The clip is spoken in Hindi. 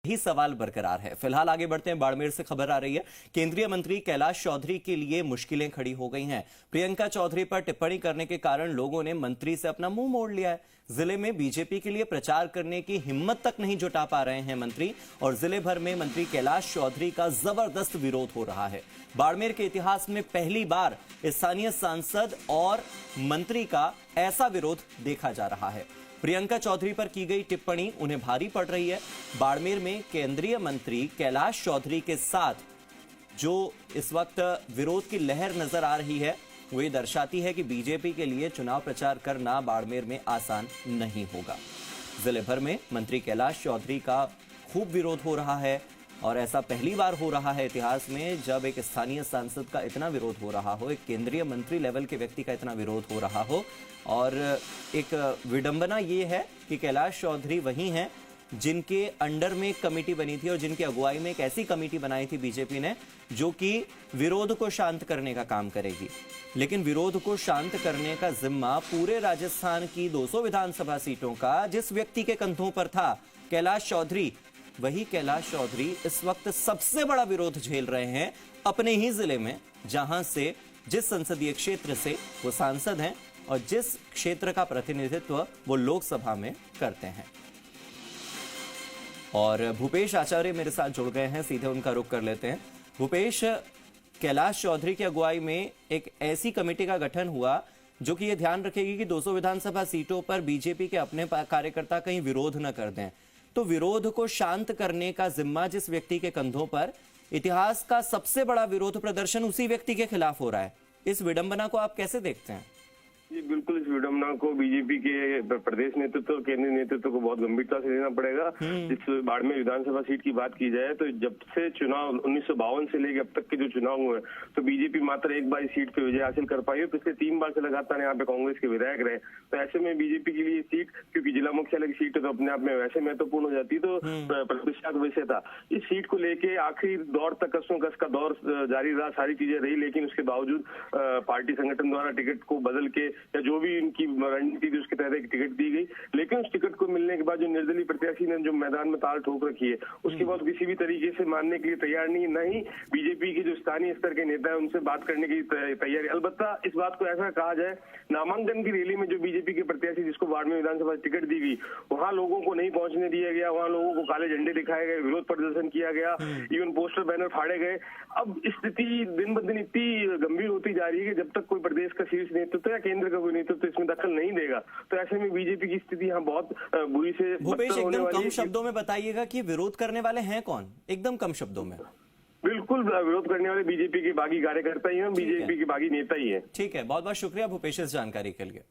ही सवाल बरकरार है। फिलहाल आगे बढ़ते हैं, बाड़मेर से खबर आ रही है। केंद्रीय मंत्री कैलाश चौधरी के लिए मुश्किलें खड़ी हो गई हैं। प्रियंका चौधरी पर टिप्पणी करने के कारण लोगों ने मंत्री से अपना मुंह मोड़ लिया है। जिले में बीजेपी के लिए प्रचार करने की हिम्मत तक नहीं जुटा पा रहे हैं मंत्री, और जिले भर में मंत्री कैलाश चौधरी का जबरदस्त विरोध हो रहा है। बाड़मेर के इतिहास में पहली बार स्थानीय सांसद और मंत्री का ऐसा विरोध देखा जा रहा है। प्रियंका चौधरी पर की गई टिप्पणी उन्हें भारी पड़ रही है। बाड़मेर में केंद्रीय मंत्री कैलाश चौधरी के साथ जो इस वक्त विरोध की लहर नजर आ रही है, वो ये दर्शाती है कि बीजेपी के लिए चुनाव प्रचार करना बाड़मेर में आसान नहीं होगा। जिले भर में मंत्री कैलाश चौधरी का खूब विरोध हो रहा है, और ऐसा पहली बार हो रहा है इतिहास में जब एक स्थानीय सांसद का इतना विरोध हो रहा हो, एक केंद्रीय मंत्री लेवल के व्यक्ति का इतना विरोध हो रहा हो। और एक विडंबना ये है कि कैलाश चौधरी वही हैं जिनके अंडर में एक कमेटी बनी थी और जिनकी अगुवाई में एक ऐसी कमेटी बनाई थी बीजेपी ने जो कि विरोध को शांत करने का काम करेगी। लेकिन विरोध को शांत करने का जिम्मा पूरे राजस्थान की 200 विधानसभा सीटों का जिस व्यक्ति के कंधों पर था, कैलाश चौधरी, वही कैलाश चौधरी इस वक्त सबसे बड़ा विरोध झेल रहे हैं अपने ही जिले में, जहां से जिस संसदीय क्षेत्र से वो सांसद हैं और जिस क्षेत्र का प्रतिनिधित्व वो लोकसभा में करते हैं। और भूपेश आचार्य मेरे साथ जुड़ गए हैं, सीधे उनका रुख कर लेते हैं। भूपेश, कैलाश चौधरी की अगुवाई में एक ऐसी कमेटी का गठन हुआ जो कि ये ध्यान रखेगी कि 200 विधानसभा सीटों पर बीजेपी के अपने कार्यकर्ता कहीं विरोध न कर दें। तो विरोध को शांत करने का जिम्मा जिस व्यक्ति के कंधों पर, इतिहास का सबसे बड़ा विरोध प्रदर्शन उसी व्यक्ति के खिलाफ हो रहा है। इस विडंबना को आप कैसे देखते हैं? जी बिल्कुल, इस विडंबना को बीजेपी के प्रदेश नेतृत्व और केंद्रीय नेतृत्व को बहुत गंभीरता से लेना पड़ेगा। जिस बाड़मेर विधानसभा सीट की बात की जाए तो जब से चुनाव 1952 से लेकर अब तक के जो चुनाव हुए तो बीजेपी मात्र एक बार इस सीट पे विजय हासिल कर पाई है। पिछले 3 बार से लगातार यहाँ पे कांग्रेस के विधायक रहे। तो ऐसे में बीजेपी के लिए सीट, क्योंकि जिला मुख्यालय की सीट है तो अपने आप में वैसे महत्वपूर्ण हो जाती, तो प्रतिष्ठा विषय था। इस सीट को लेके आखिरी दौर तक कसों-कस का दौर जारी रहा, सारी चीजें रही, लेकिन उसके बावजूद पार्टी संगठन द्वारा टिकट को बदल के या जो भी इनकी रणनीति थी उसके तहत एक टिकट दी गई। लेकिन उस टिकट को मिलने के बाद जो निर्दलीय प्रत्याशी ने जो मैदान में ताल ठोक रखी है, उसके बाद किसी भी तरीके से मानने के लिए तैयार नहीं है। न ही बीजेपी के जो स्थानीय स्तर के नेता है उनसे बात करने की तैयारी। अलबत्ता इस बात को ऐसा कहा जाए, नामांकन की रैली में जो बीजेपी के प्रत्याशी जिसको बाड़मेर विधानसभा टिकट दी गई, वहां लोगों को नहीं पहुंचने दिया गया, वहां लोगों को काले झंडे दिखाए गए, विरोध प्रदर्शन किया गया, इवन पोस्टर बैनर फाड़े गए। अब स्थिति दिन ब दिन इतनी गंभीर होती जा रही है कि जब तक कोई प्रदेश का शीर्ष नेतृत्व या केंद्र का कोई नेतृत्व इसमें दखल नहीं देगा तो ऐसे में बीजेपी की स्थिति यहाँ बहुत बुरी से भूपेश, एकदम कम शब्दों में बताइएगा कि विरोध करने वाले हैं कौन, एकदम कम शब्दों में। बिल्कुल, विरोध करने वाले बीजेपी के बागी कार्यकर्ता ही हैं, बीजेपी के बागी नेता ही हैं। ठीक है, बहुत बहुत शुक्रिया भूपेश इस जानकारी के लिए।